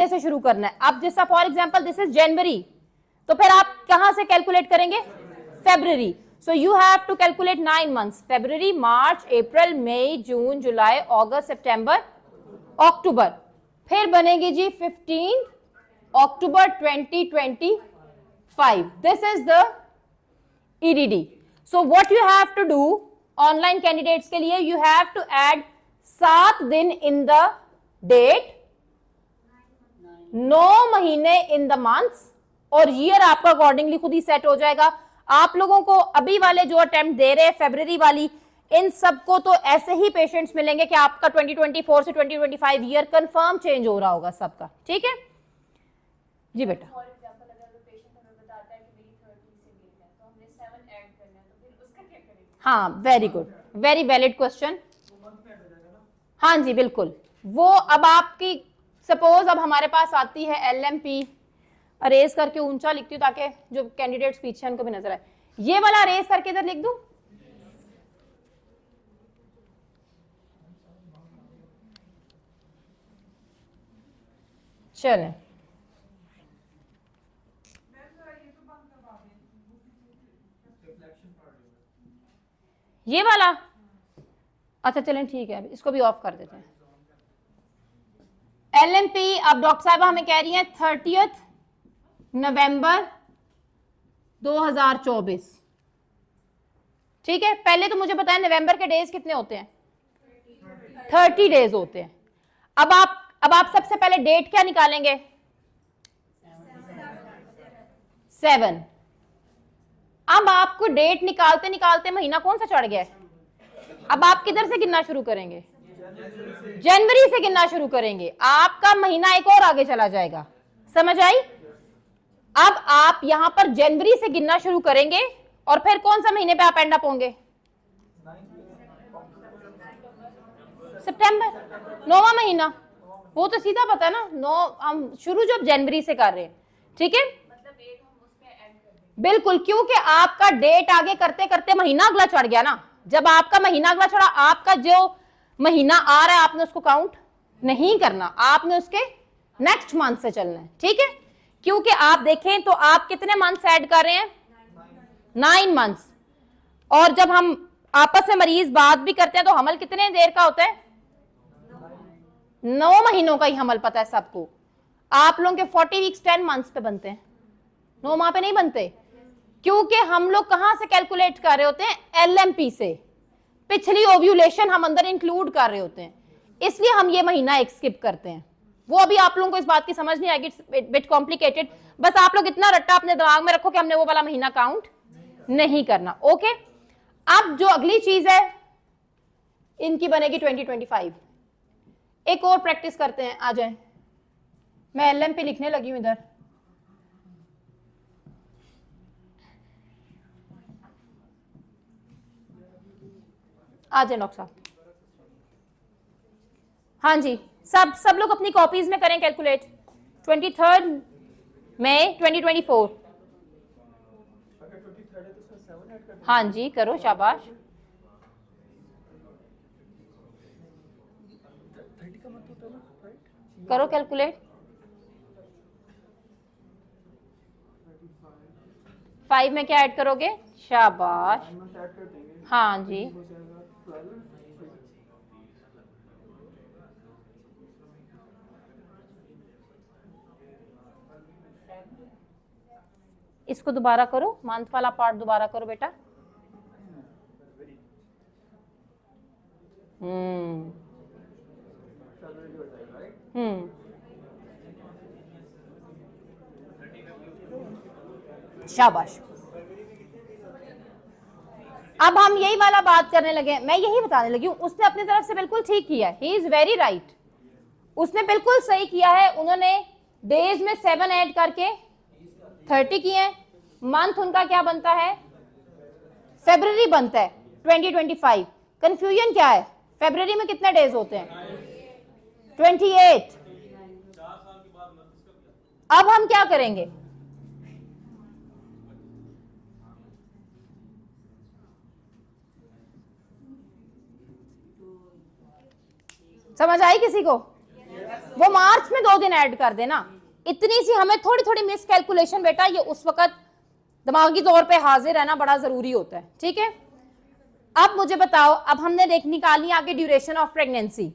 से शुरू करना है। अब जैसा for example this is January, तो फिर आप कहां से कैलकुलेट करेंगे? February. So you have to calculate 9 months, February, March, April, May, June, July, August, September, October. फिर बनेगी जी 15 October 2025। This is the EDD. So what you have to do online candidates के लिए, यू हैव टू ऐड 7 दिन in the date, 9 महीने in the months, और year आपका accordingly खुद ही सेट हो जाएगा। आप लोगों को अभी वाले जो अटेम्प्ट दे रहे हैं फरवरी वाली, इन सबको तो ऐसे ही पेशेंट्स मिलेंगे कि आपका 2024 से 2025 ईयर कंफर्म चेंज हो रहा होगा सबका। ठीक है जी बेटा। फॉर एग्जांपल अगर वो पेशेंट हमें बताता है कि मेरी 30 से गेट है तो हमने 7 ऐड करना है, तो फिर उसका क्या करेंगे? हाँ, very good, very valid question. हाँ जी बिल्कुल। वो अब आपकी सपोज अब हमारे पास आती है LMP, अरेज करके ऊंचा लिखती हूँ ताकि जो कैंडिडेट्स पीछे उनको भी नजर आए। ये वाला अरेज करके इधर लिख दूं, चलें। ये वाला अच्छा चलें ठीक है, इसको भी ऑफ कर देते हैं। LMP अब डॉक्टर साहब हमें कह रही हैं 30 नवंबर 2024। ठीक है, पहले तो मुझे बताएं नवंबर के डेज कितने होते हैं? 30 डेज होते हैं। अब आप सबसे पहले डेट क्या निकालेंगे? 7। अब आपको डेट निकालते निकालते महीना कौन सा चढ़ गया है? अब आप किधर से गिनना शुरू करेंगे? जनवरी से गिनना शुरू करेंगे। आपका महीना एक और आगे चला जाएगा, समझ आई? अब आप यहां पर जनवरी से गिनना शुरू करेंगे और फिर कौन सा महीने पे आप एंड अप होंगे? सितंबर, 9वां महीना। वो तो सीधा पता है ना, 9 हम शुरू जब जनवरी से कर रहे हैं। ठीक है, बिल्कुल, क्योंकि आपका डेट आगे करते करते महीना अगला चढ़ गया ना। जब आपका महीना अगला चढ़ा, आपका जो महीना आ रहा है आपने उसको काउंट नहीं करना, आपने उसके नेक्स्ट मंथ से चलना है। ठीक है, क्योंकि आप देखें तो आप कितने मंथ्स ऐड कर रहे हैं? 9 मंथ्स। और जब हम आपस में मरीज बात भी करते हैं तो हमल कितने देर का होता है? 9 महीनों का ही हमल पता है सबको। आप लोगों के 40 वीक्स 10 मंथ्स पे बनते हैं, 9 माह पे नहीं बनते, क्योंकि हम लोग कहां से कैलकुलेट कर रहे होते हैं? LMP से। पिछली ओव्यूलेशन हम अंदर इंक्लूड कर रहे होते हैं, इसलिए हम ये महीना एक स्किप करते हैं। वो अभी आप लोगों को इस बात की समझ नहीं आएगी, इट्स बिट कॉम्प्लिकेटेड। बस आप लोग इतना रट्टा अपने दिमाग में रखो कि हमने वो वाला महीना काउंट नहीं करना। ओके, अब जो अगली चीज है इनकी बनेगी 2025। एक और प्रैक्टिस करते हैं, आ जाए। मैं LMP लिखने लगी हूं इधर। आ जाए डॉक्टर साहब। हाँ जी, सब लोग अपनी कॉपीज में करें कैलकुलेट। 23 मई 2024। हाँ जी करो, शाबाश। करो कैलकुलेट। 5 में क्या ऐड करोगे? शाबाश। हाँ जी, इसको दोबारा करो, मंथ वाला पार्ट दोबारा करो बेटा। शाबाश। अब हम यही वाला बात करने लगे, मैं यही बताने लगी हूं। उसने अपनी तरफ से बिल्कुल ठीक किया है, ही इज वेरी राइट। उसने बिल्कुल सही किया है। उन्होंने डेज में 7 ऐड करके 30 किए हैं। मंथ उनका क्या बनता है? फरवरी बनता है 2025। कंफ्यूजन क्या है? फरवरी में कितने डेज होते हैं? 28। अब हम क्या करेंगे? समझ आई किसी को? वो मार्च में 2 दिन ऐड कर देना। इतनी सी हमें थोड़ी थोड़ी मिस कैलकुलेशन बेटा ये उस वक्त दिमागी तौर पे हाजिर रहना बड़ा जरूरी होता है, ठीक है। अब मुझे बताओ, अब हमने निकाली आगे ड्यूरेशन ऑफ प्रेगनेंसी।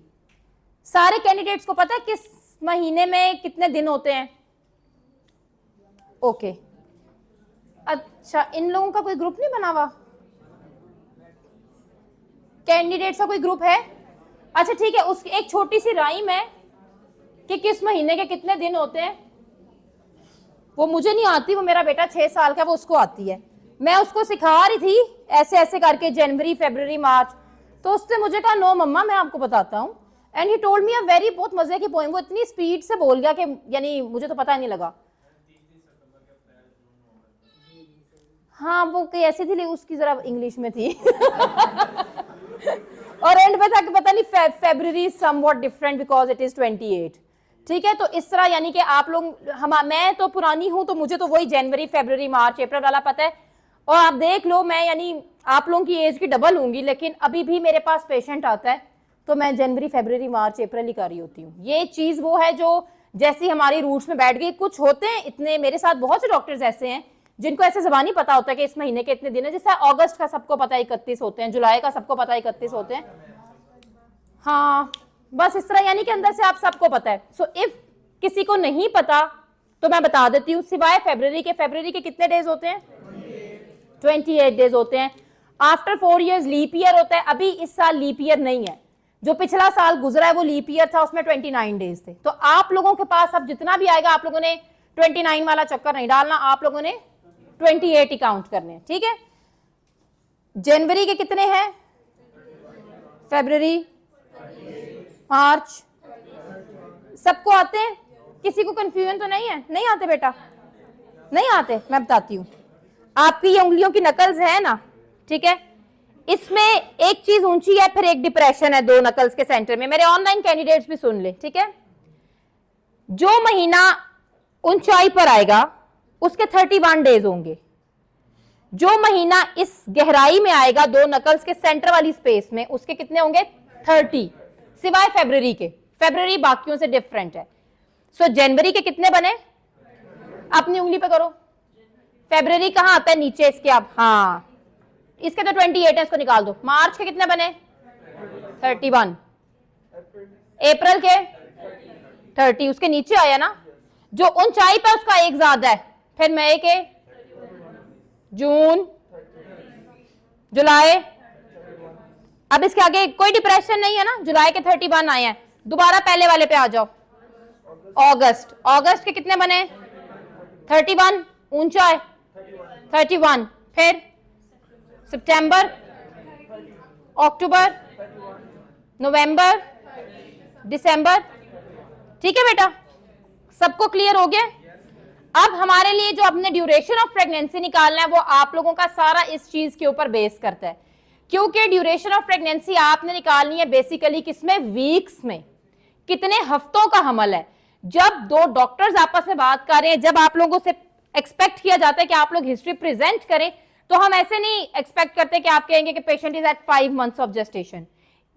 सारे कैंडिडेट्स को पता है किस महीने में कितने दिन होते हैं? ओके अच्छा, इन लोगों का कोई ग्रुप नहीं बना हुआ? कैंडिडेट्स का कोई ग्रुप है? अच्छा ठीक है, उस एक छोटी सी राइम है कि किस महीने के कितने दिन होते हैं। वो मुझे नहीं आती, वो मेरा बेटा 6 साल का, वो उसको आती है। मैं उसको सिखा रही थी ऐसे ऐसे करके जनवरी फरवरी मार्च, तो उसने मुझे कहा नो मम्मा मैं आपको बताता हूँ। And he told me a very बहुत मजे की पोएम। वो इतनी स्पीड से बोल गया कि यानी मुझे तो पता नहीं लगा। हाँ वो कोई ऐसी थी, उसकी जरा इंग्लिश में थी और एंड पे था कि पता नहीं February somewhat different because it is 28। ठीक है, तो इस तरह यानी कि आप लोग मैं तो पुरानी हूं तो मुझे तो वही जनवरी फरवरी मार्च अप्रैल वाला पता है। और आप देख लो मैं यानी आप लोगों की एज की डबल होंगी, लेकिन अभी भी मेरे पास पेशेंट आता है तो मैं जनवरी फरवरी मार्च अप्रैल ही कर रही होती हूँ। ये चीज वो है जो जैसी हमारी रूट्स में बैठ गई। कुछ होते हैं इतने, मेरे साथ बहुत से डॉक्टर्स ऐसे हैं जिनको ऐसे जबानी पता होता है कि इस महीने के इतने दिन है। जैसे अगस्त का सबको पता है 31 होते हैं, जुलाई का सबको पता है 31 होते हैं। हाँ बस इस तरह यानी कि अंदर से आप सबको पता है। सो इफ किसी को नहीं पता तो मैं बता देती हूँ, सिवाय फरवरी के कितने डेज होते हैं? 28 डेज होते हैं। आफ्टर 4 इयर्स लीप ईयर होता है। अभी इस साल लीप ईयर नहीं है, जो पिछला साल गुजरा है वो लीप ईयर था, उसमें 29 डेज थे। तो आप लोगों के पास अब जितना भी आएगा आप लोगों ने 29 वाला चक्कर नहीं डालना, आप लोगों ने 28 ही काउंट करने हैं, ठीक है। जनवरी के कितने हैं? फरवरी मार्च सबको आते हैं? किसी को कंफ्यूजन तो नहीं है? नहीं आते बेटा? नहीं आते? मैं बताती हूं, आपकी ये उंगलियों की नकल्स है ना, ठीक है, इसमें एक चीज ऊंची है फिर एक डिप्रेशन है 2 नकल्स के सेंटर में। मेरे ऑनलाइन कैंडिडेट्स भी सुन ले, ठीक है। जो महीना ऊंचाई पर आएगा उसके 31 डेज होंगे। जो महीना इस गहराई में आएगा 2 नकल्स के सेंटर वाली स्पेस में, उसके कितने होंगे? 30, सिवाय फरवरी के। फरवरी बाकियों से डिफरेंट है। सो जनवरी के कितने बने? अपनी उंगली पे करो। फरवरी कहां आता है? नीचे इसके। आप हाँ इसके तो 28 है, इसको निकाल दो। मार्च के कितने बने? 31। अप्रैल के 30, उसके नीचे आया ना, जो ऊंचाई पे उसका एक ज्यादा है। फिर मई के, जून, जुलाई, अब इसके आगे कोई डिप्रेशन नहीं है ना, जुलाई के 31 आए हैं। दोबारा पहले वाले पे आ जाओ, अगस्त के कितने बने? 31 ऊंचा है 31। फिर सितंबर, अक्टूबर, नवंबर, दिसंबर। ठीक है बेटा, सबको क्लियर हो गया? अब हमारे लिए जो अपने ड्यूरेशन ऑफ प्रेगनेंसी निकालना है वो आप लोगों का सारा इस चीज के ऊपर बेस करता है, क्योंकि ड्यूरेशन ऑफ प्रेगनेंसी आपने निकालनी है बेसिकली किसमें? वीक्स में। कितने हफ्तों का हमल है। जब 2 डॉक्टर्स आपस में बात कर रहे हैं, जब आप लोगों से एक्सपेक्ट किया जाता है कि आप लोग हिस्ट्री प्रेजेंट करें, तो हम ऐसे नहीं एक्सपेक्ट करते कि आप कहेंगे कि patient is at 5 months of gestation.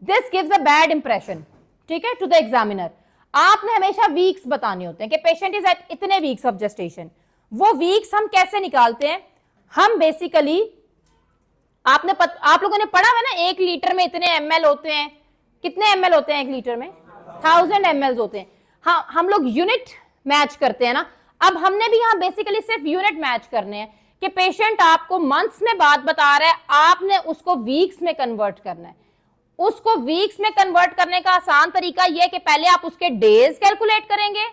This gives a bad impression, ठीक है, टू द एग्जामिनर। आपने हमेशा वीक्स बताने होते हैं कि पेशेंट इज एट इतने वीक्स ऑफ जेस्टेशन। वो वीक्स हम कैसे निकालते हैं? हम बेसिकली आप लोगों ने पढ़ा है ना, 1 लीटर में इतने ml होते हैं। कितने ml होते हैं 1 लीटर में? 1000 ml होते हैं। हाँ, हम लोग यूनिट मैच करते हैं ना। अब हमने भी यहां बेसिकली सिर्फ यूनिट मैच करने हैं कि पेशेंट आपको मंथ्स में बात बता रहा है, आपने उसको वीक्स में कन्वर्ट करना है। उसको वीक्स में कन्वर्ट करने का आसान तरीका यह है कि पहले आप उसके डेज कैलकुलेट करेंगे।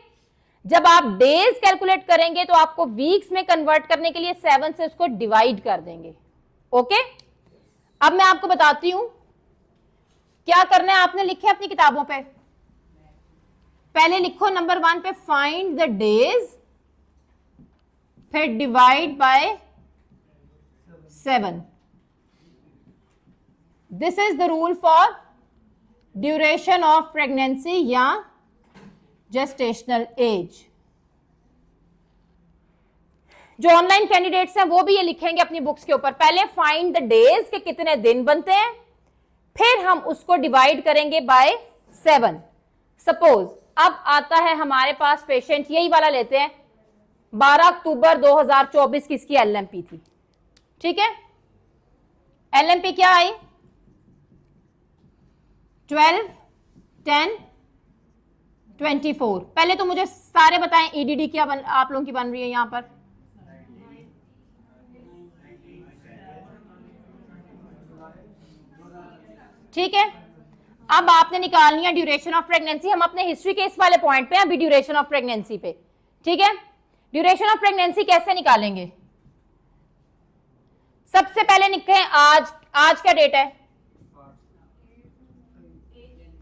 जब आप डेज कैलकुलेट करेंगे तो आपको वीक्स में कन्वर्ट करने के लिए 7 से उसको डिवाइड कर देंगे। ओके, अब मैं आपको बताती हूं क्या करना है। आपने लिखे अपनी किताबों पे, पहले लिखो नंबर 1 पे फाइंड द डेज, फिर divide by 7। This is the rule for duration of pregnancy या जेस्टेशनल एज। जो ऑनलाइन कैंडिडेट्स हैं वो भी ये लिखेंगे अपनी बुक्स के ऊपर, पहले फाइंड द डेज के कितने दिन बनते हैं, फिर हम उसको डिवाइड करेंगे बाय 7। सपोज अब आता है हमारे पास पेशेंट, यही वाला लेते हैं, 12 अक्टूबर 2024 की इसकी एलएमपी थी, ठीक है। एलएमपी क्या आई? 12, 10, 24। पहले तो मुझे सारे बताएं ईडीडी क्या आप लोगों की बन रही है यहां पर? ठीक है, अब आपने निकालनी है ड्यूरेशन ऑफ प्रेगनेंसी। हम अपने हिस्ट्री के इस वाले पॉइंट पे अभी ड्यूरेशन ऑफ प्रेगनेंसी पे, ठीक है। ड्यूरेशन ऑफ प्रेगनेंसी कैसे निकालेंगे? सबसे पहले निकले आज क्या डेट है?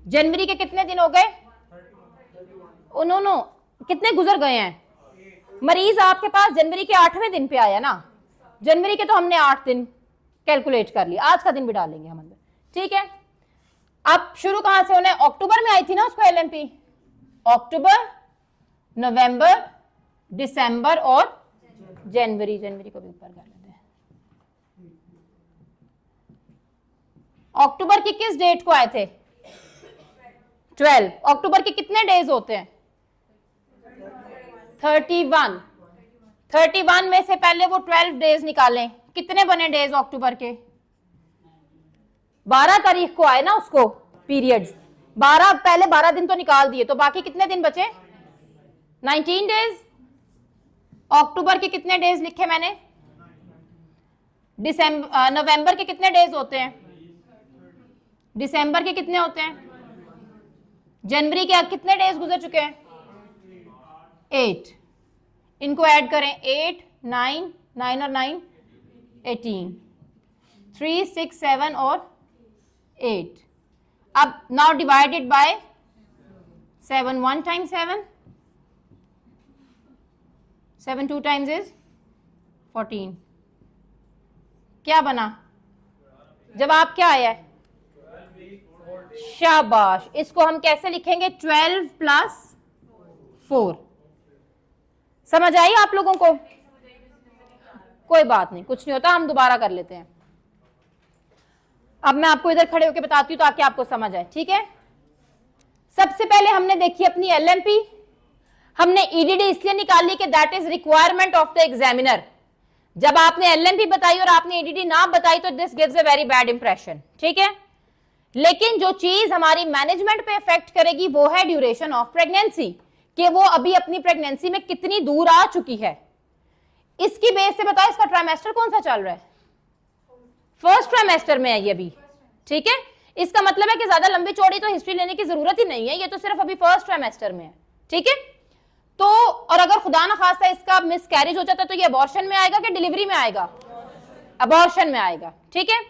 जनवरी के कितने दिन हो गए? उन्होंने कितने गुजर गए हैं? मरीज आपके पास जनवरी के 8वें दिन पे आया ना, जनवरी के तो हमने 8 दिन कैलकुलेट कर लिया, आज का दिन भी डालेंगे हम अंदर, ठीक है। अब शुरू कहां से होना है? अक्टूबर में आई थी ना उसको एलएमपी, अक्टूबर, नवंबर, दिसंबर और जनवरी। जनवरी को भी ऊपर कर लेते हैं। अक्टूबर की किस डेट को आए थे? 12। अक्टूबर के कितने डेज होते हैं? 31। 31 में से पहले वो 12 डेज निकालें, कितने बने डेज अक्टूबर के? 12 तारीख को आए ना उसको पीरियड्स, 12 पहले 12 दिन तो निकाल दिए, तो बाकी कितने दिन बचे? 19 डेज। अक्टूबर के कितने डेज लिखे मैंने? नवंबर के कितने डेज होते हैं? दिसंबर के कितने होते हैं? जनवरी के कितने डेज गुजर चुके हैं? 8। इनको ऐड करें, 8, 9, 9 और 9, 18, 3, 6, 7 और 8। अब now divided by 7, 1 times 7, 7 2 times is 14। क्या बना? जवाब क्या आया है? शाबाश। इसको हम कैसे लिखेंगे? 12 + 4। समझ आई आप लोगों को? कोई बात नहीं, कुछ नहीं होता, हम दोबारा कर लेते हैं। अब मैं आपको इधर खड़े होकर बताती हूं ताकि आपको समझ आए, ठीक है। सबसे पहले हमने देखी अपनी एलएमपी, हमने ईडीडी इसलिए निकाली कि that is requirement of the examiner. जब आपने एलएमपी बताई और आपने ईडीडी ना बताई तो this gives a very bad impression, ठीक है। लेकिन जो चीज हमारी मैनेजमेंट पे इफेक्ट करेगी वो है ड्यूरेशन ऑफ प्रेगनेंसी, कि वो अभी अपनी प्रेगनेंसी में कितनी दूर आ चुकी है। इसकी बेस से बताओ इसका ट्राइमेस्टर कौन सा चल रहा है? फर्स्ट ट्राइमेस्टर में है ये भी, ठीक है। इसका मतलब है कि ज्यादा लंबी चौड़ी तो हिस्ट्री लेने की जरूरत ही नहीं है, ये तो सिर्फ अभी फर्स्ट ट्राइमेस्टर में है, ठीक है। तो और अगर खुदा ना खास्ता इसका मिसकैरेज हो जाता तो ये अबॉर्शन में आएगा कि डिलीवरी में आएगा? अबॉर्शन में आएगा, ठीक है।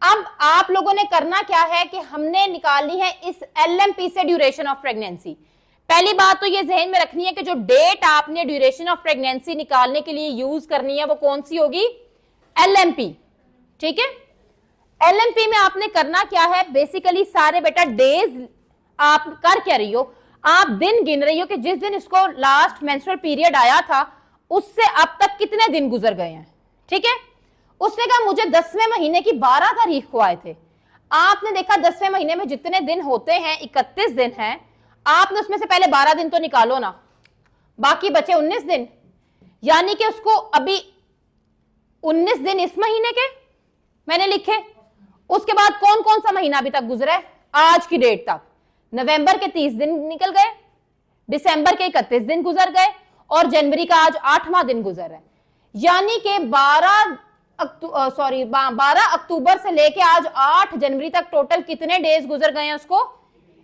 अब आप लोगों ने करना क्या है कि हमने निकालनी है इस एलएमपी से ड्यूरेशन ऑफ प्रेगनेंसी। पहली बात तो ये जहन में रखनी है कि जो डेट आपने ड्यूरेशन ऑफ प्रेगनेंसी निकालने के लिए यूज करनी है वो कौन सी होगी? एलएमपी, ठीक है। एलएमपी में आपने करना क्या है? बेसिकली सारे बेटा डेज आप कर क्या रही हो? आप दिन गिन रही हो कि जिस दिन इसको लास्ट मेंस्ट्रुअल पीरियड आया था उससे अब तक कितने दिन गुजर गए हैं, ठीक है। उसने कहा मुझे 10वें महीने की 12 तारीख को आए थे। आपने देखा 10वें महीने में जितने दिन होते हैं 31 दिन हैं, आपने उसमें से पहले 12 दिन तो निकालो ना, बाकी बचे 19 दिन, यानी कि उसको अभी 19 दिन इस महीने के मैंने लिखे। उसके बाद कौन कौन सा महीना अभी तक गुजरा है आज की डेट तक? नवंबर के 30 दिन निकल गए, दिसंबर के 31 दिन गुजर गए और जनवरी का आज 8वां दिन गुजर है। यानी कि 12 अक्टूबर से लेके आज 8 जनवरी तक टोटल कितने डेज गुजर गए हैं उसको?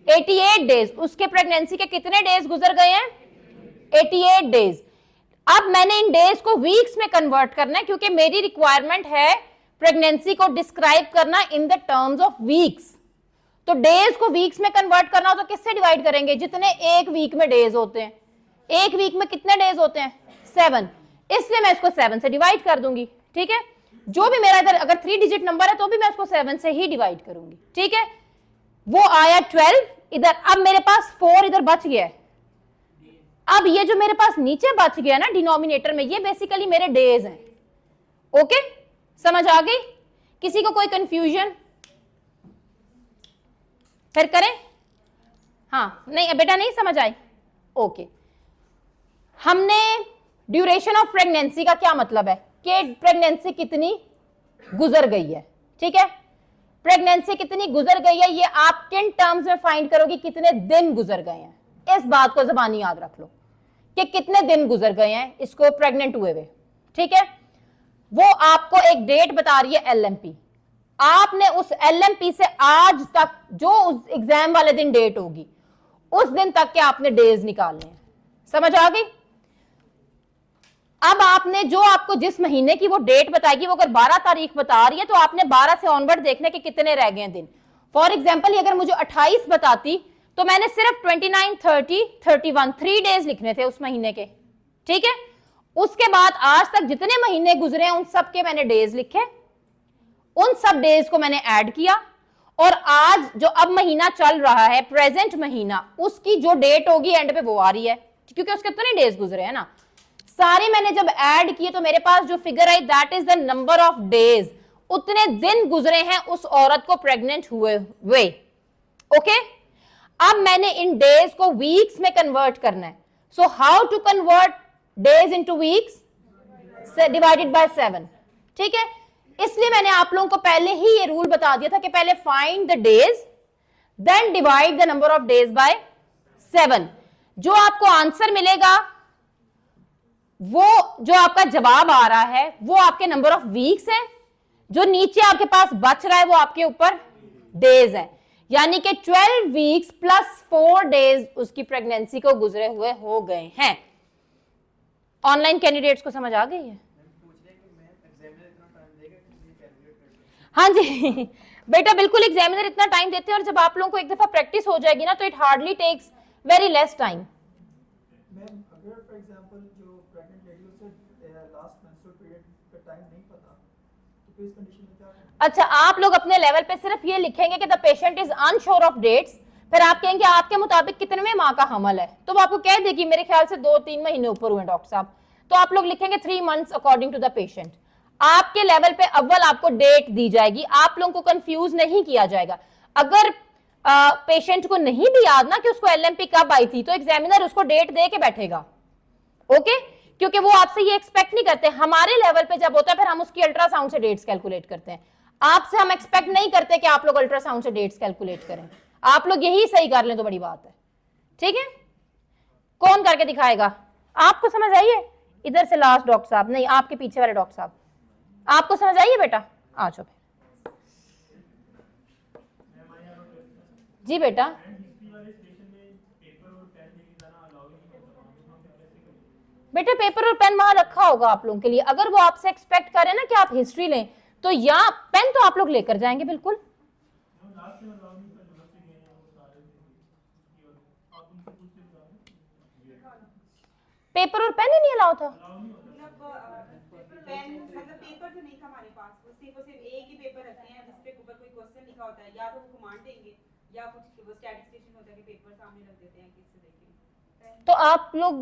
88 डेज। उसके प्रेगनेंसी के कितने डेज गुजर गए हैं? 88 डेज। अब मैंने इन डेज को वीक्स में कन्वर्ट करना है क्योंकि मेरी रिक्वायरमेंट है प्रेगनेंसी को डिस्क्राइब करना in the terms of weeks. तो डेज को वीक्स में कन्वर्ट करना हो तो किससे डिवाइड करेंगे? जितने एक वीक में डेज होते हैं। एक वीक में कितने डेज होते हैं? 7। इसलिए मैं इसको 7 से डिवाइड कर दूंगी, ठीक है। जो भी मेरा इधर अगर 3 डिजिट नंबर है तो भी मैं उसको 7 से ही डिवाइड करूंगी, ठीक है। वो आया 12 इधर। अब मेरे पास 4 इधर बच गया है। अब ये जो मेरे पास नीचे बच गया ना डिनोमिनेटर में, ये बेसिकली मेरे डेज हैं। ओके, समझ आ गई? किसी को कोई कंफ्यूजन? फिर करें? हाँ नहीं बेटा नहीं समझ आई, ओके। हमने ड्यूरेशन ऑफ प्रेगनेंसी का क्या मतलब है कि प्रेगनेंसी कितनी गुजर गई है, ठीक है। प्रेगनेंसी कितनी गुजर गई है ये आप किन टर्म्स में फाइंड करोगे, कितने दिन गुजर गए हैं। इस बात को जबानी याद रख लो कि कितने दिन गुजर गए हैं इसको प्रेग्नेंट हुए हुए, ठीक है। वो आपको एक डेट बता रही है LMP। आपने उस LMP से आज तक जो उस एग्जाम वाले दिन डेट होगी उस दिन तक के आपने डेज निकालने हैं, समझ आ गई। अब आपने जो आपको जिस महीने की वो डेट बताएगी, वो अगर 12 तारीख बता रही है तो आपने 12 से ऑनवर्ड देखने के कितने रह गए दिन। फॉर एग्जाम्पल अगर मुझे 28 बताती तो मैंने सिर्फ 29, 30, 31 3 डेज लिखने थे उस महीने के, ठीक है। उसके बाद आज तक जितने महीने गुजरे हैं उन सब के मैंने डेज लिखे, उन सब डेज को मैंने ऐड किया, और आज जो अब महीना चल रहा है प्रेजेंट महीना, उसकी जो डेट होगी एंड पे वो आ रही है, क्योंकि उसके कितने डेज गुजरे हैं ना सारे मैंने जब ऐड किए तो मेरे पास जो figure I that is the number of days, उतने दिन गुजरे हैं उस औरत को प्रेग्नेंट हुए हुए, ओके। अब मैंने इन डेज को वीक्स में कन्वर्ट करना है। So how to convert days into weeks, divided by 7, ठीक है। इसलिए मैंने आप लोगों को पहले ही ये रूल बता दिया था कि पहले find the days then divide the number of days by 7। जो आपको आंसर मिलेगा, वो जो आपका जवाब आ रहा है वो आपके नंबर ऑफ वीक्स है, जो नीचे आपके पास बच रहा है वो आपके ऊपर डेज है, यानी कि 12 वीक्स प्लस 4 डेज उसकी प्रेगनेंसी को गुजरे हुए हो गए हैं। ऑनलाइन कैंडिडेट्स को समझ आ गई है? हाँ जी बेटा बिल्कुल, एग्जामिनर इतना टाइम देते हैं, और जब आप लोगों को एक दफा प्रैक्टिस हो जाएगी ना तो it hardly takes very less time. Ma'am अगर फॉर एग्जांपल जो प्रेग्नेंट लेडी उसे लास्ट मेंस्ट्रुअल पीरियड का टाइम नहीं पता तो फिर इस कंडीशन में क्या करें? अच्छा, आप लोग अपने लेवल पे सिर्फ ये लिखेंगे कि the patient is unsure of dates, फिर आप कहेंगे आपके मुताबिक कितने माह का हमल है, तो वो आपको कह देगी मेरे ख्याल से 2-3 महीने ऊपर हुए डॉक्टर साहब, तो आप लोग लिखेंगे 3 months according to the patient. आपके लेवल पे अव्वल आपको डेट दी जाएगी, आप लोगों को कंफ्यूज नहीं किया जाएगा। अगर पेशेंट को नहीं भी याद ना कि उसको LMP कब आई थी, तो एग्जामिनर उसको डेट दे के बैठेगा, ओके, क्योंकि वो आपसे ये एक्सपेक्ट नहीं करते। हमारे लेवल पे जब होता है फिर हम उसकी अल्ट्रासाउंड से डेट्स कैलकुलेट करते हैं, आपसे हम एक्सपेक्ट नहीं करते कि आप लोग अल्ट्रासाउंड से डेट्स कैलकुलेट करें। आप लोग यही सही कर लें तो बड़ी बात है, ठीक है। कौन करके दिखाएगा? आपको समझ आई है? इधर से लास्ट डॉक्टर साहब, नहीं आपके पीछे वाले डॉक्टर साहब, आपको समझ आई है बेटा? आ जाओ जी बेटा। बेटा पेपर और पेन वहां रखा होगा आप लोगों के लिए, अगर वो आपसे एक्सपेक्ट करें ना कि आप हिस्ट्री लें तो या पेन तो आप लोग लेकर जाएंगे बिल्कुल। पेपर और पेन ही नहीं अलाउ था? पेन मतलब पेपर तो नहीं था हमारे पास, वो सिर्फ एक ही पेपर रखते हैं जिस पे ऊपर कोई क्वेश्चन लिखा होता है, या तो वो कमांड देंगे या कुछ वो स्टैटिस्टिशियन होता है कि पेपर सामने रख देते हैं किससे देखें। तो आप लोग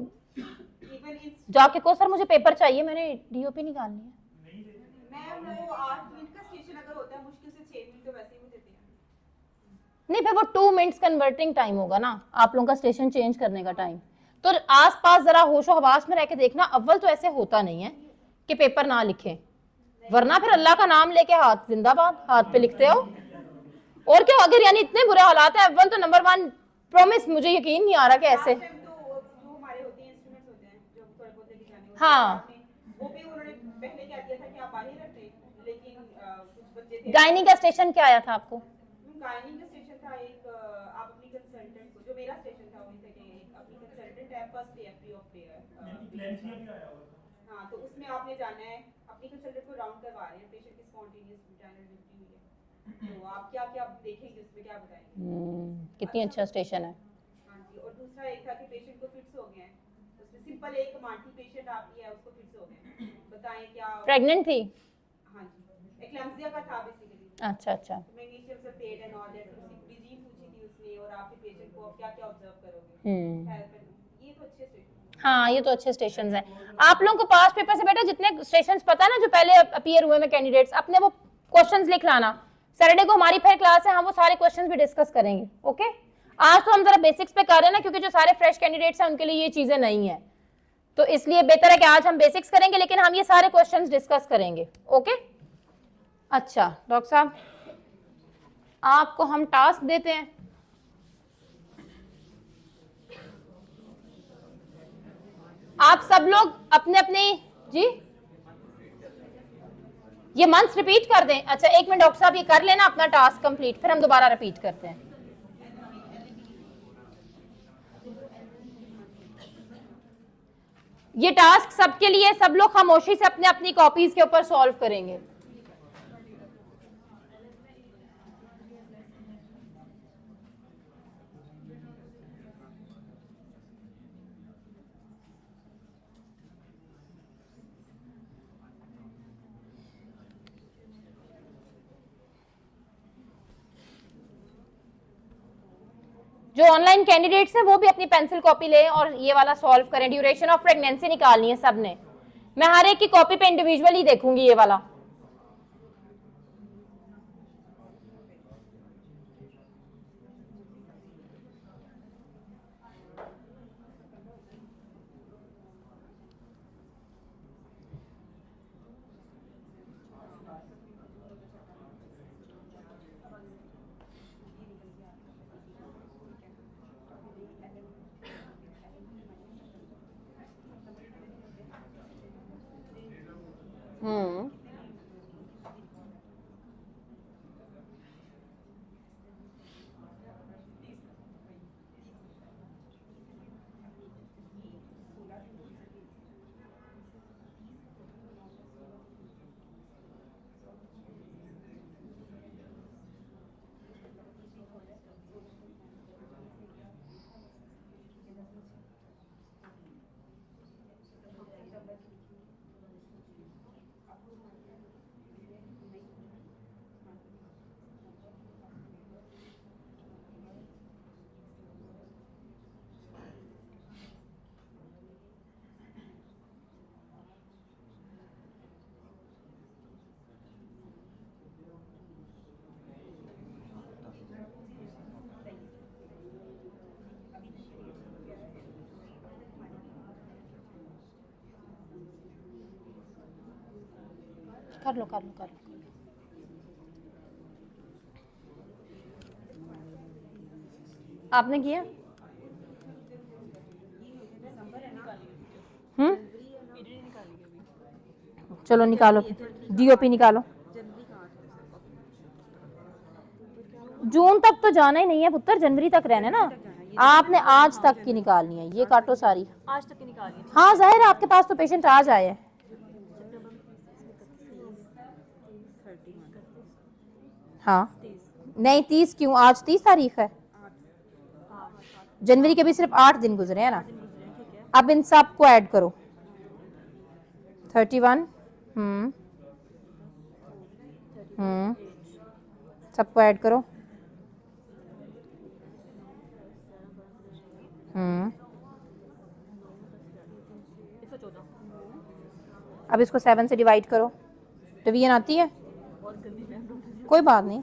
जाके को सर मुझे पेपर चाहिए, मैंने DOP निकालनी है। मैम वो 8 मिनट का स्टेशन अगर होता है मुश्किल से 6 मिनट तो वैसे ही वो देते हैं। नहीं फिर वो 2 मिनट्स कन्वर्टिंग टाइम होगा ना आप लोगों का स्टेशन चेंज करने का टाइम। तो आसपास जरा होशो हवास में रह के देखना, अव्वल तो ऐसे होता नहीं है कि पेपर ना लिखें, वरना फिर अल्लाह का नाम लेके हाथ जिंदाबाद हाथ पे लिखते हो। और क्या, अगर यानी इतने बुरे हालात है अव्वल तो नंबर 1 प्रॉमिस, मुझे यकीन नहीं आ रहा कि ऐसे। हाँ वो भी उन्होंने पहले क्या दिया था कि आप बाहर रखते, लेकिन कुछ बच्चे थे। गायनी का स्टेशन क्या आया था आपको? गायनी का स्टेशन था एक, आप अपनी कंसल्टेंट को, जो मेरा स्टेशन था वही था कि अपनी कंसल्टेंट है first day free of pair. हाँ तो उसमें आपने जाना है, अपनी कंसल्टेंट को राउंड करवा रहे हैं, पेशेंट की स्पॉन्टेनियस वैजाइनल डिलीवरी हुई है, तो आप क्या क्या देखेंगे उसमें, क्या बताएंगे? कितनी अच्छा स्टेशन है। हाँ जी, और दूसरा एक था कि पेशेंट को फिट्स हो गए हैं, उसमें सिंपल एक कमांड थी, पेशेंट आपकी है उसको फिट्स हो गए, बताएं क्या। प्रेग्नेंट थी? हाँ जी, एक्लैम्सिया का था बेसिकली। अच्छा अच्छा। मैं इनिशियल से पेड एंड ऑल दैट बीजी पूछी थी उसने, और आपके पेशेंट को क्या क्या ऑब्जर्व करोगे। ये तो अच्छे स्टेशन। हाँ ये तो अच्छे स्टेशंस हैं। आप लोगों को पास पेपर से बेटा जितने स्टेशंस पता है ना जो पहले अपीयर हुए में कैंडिडेट्स, अपने वो क्वेश्चंस लिख लाना। सैटरडे को हमारी फिर क्लास है, हम वो सारे क्वेश्चंस भी डिस्कस करेंगे, ओके। आज तो हम जरा बेसिक्स पे कर रहे हैं ना, क्योंकि जो सारे फ्रेश कैंडिडेट्स हैं उनके लिए ये चीजें नहीं है, तो इसलिए बेहतर है कि आज हम बेसिक्स करेंगे, लेकिन हम ये सारे क्वेश्चंस डिस्कस करेंगे। ओके, अच्छा डॉक्टर साहब, आपको हम टास्क देते हैं, आप सब लोग अपने अपने, जी ये मंथ्स रिपीट कर दें। अच्छा एक मिनट डॉक्टर साहब, ये कर लेना अपना टास्क कंप्लीट, फिर हम दोबारा रिपीट करते हैं। ये टास्क सबके लिए, सब लोग खामोशी से अपने अपनी कॉपीज के ऊपर सॉल्व करेंगे। जो ऑनलाइन कैंडिडेट्स हैं वो भी अपनी पेंसिल कॉपी लें और ये वाला सॉल्व करें। ड्यूरेशन ऑफ प्रेगनेंसी निकालनी है सबने, मैं हर एक की कॉपी पे इंडिविजुअली देखूंगी ये वाला। कर लो कर लो कर लो। आपने किया? चलो निकालो, डीओपी निकालो। जून तक तो जाना ही नहीं है पुत्र, जनवरी तक रहना ना। आपने आज तक की निकालनी है, ये काटो सारी। आज तक की निकालिए। हाँ जाहिर है आपके पास तो पेशेंट आज आए हैं। हाँ नहीं 30 क्यों, आज 30 तारीख है, जनवरी के भी सिर्फ 8 दिन गुजरे हैं ना। अब इन सब को ऐड करो, 31 सबको ऐड करो। अब इसको 7 से डिवाइड करो, डिवीजन आती है, कोई बात नहीं।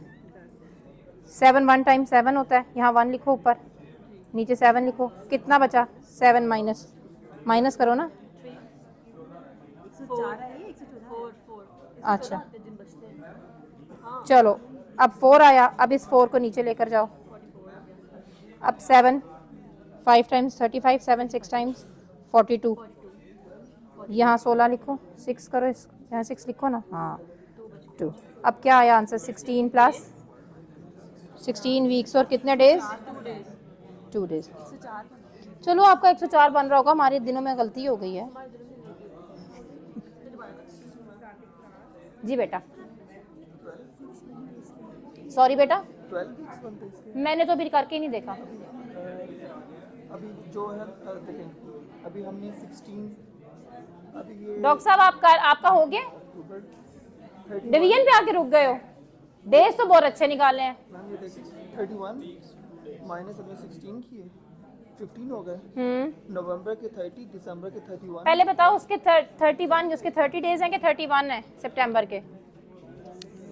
7 1 टाइम 7 होता है, यहाँ 1 लिखो, ऊपर नीचे 7 लिखो, कितना बचा? 7 माइनस करो ना। अच्छा चलो, अब 4 आया, अब इस 4 को नीचे लेकर जाओ। अब 7 5 टाइम्स 35, 7 6 टाइम्स 42, यहाँ 16 लिखो, 6 करो, इस यहाँ 6 लिखो ना, हाँ 2। अब क्या आया आंसर? 16 प्लस 16 वीक्स और कितने डेज? 2 डेज। चलो आपका 104 बन रहा होगा, हमारे दिनों में गलती हो गई है। जी बेटा, सॉरी बेटा, 12 वीक्स बनते हैं इसके। मैंने तो अभी करके ही नहीं देखा। अभी जो है देखें, अभी हमने 16, अभी ये डॉक्टर साहब आपका हो गया, डिवीजन पे आके रुक गए हो। डेज तो बहुत अच्छे निकाले हैं। मैम ये देखिए 31 माइनस हमने 16 किए, 15 हो गए। नवंबर के 30, दिसंबर के 31। पहले बताओ उसके 31, उसके 30 डेज हैं कि 31 है सितंबर के?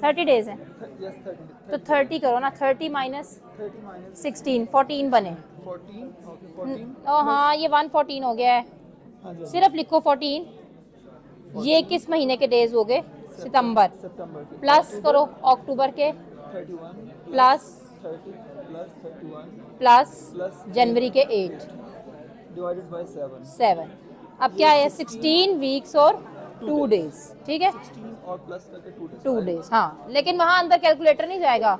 30 डेज है यस 30 तो 30 करो ना, 30 माइनस 30 माइनस 16 14 बने। 14 ओके 14 ओ हाँ ये 114 हो गया है, हाँ जी सिर्फ लिखो 14। ये किस महीने के डेज हो गए? सितंबर। सितंबर के प्लस करो अक्टूबर के, 31 प्लस 30 प्लस 31 प्लस प्लस जनवरी के 8 डिवाइडेड बाय 7। अब क्या है? 16 वीक्स और 2 डेज, ठीक है 16 और प्लस करके 2 डेज 2 डेज। हाँ लेकिन वहां अंदर कैलकुलेटर नहीं जाएगा,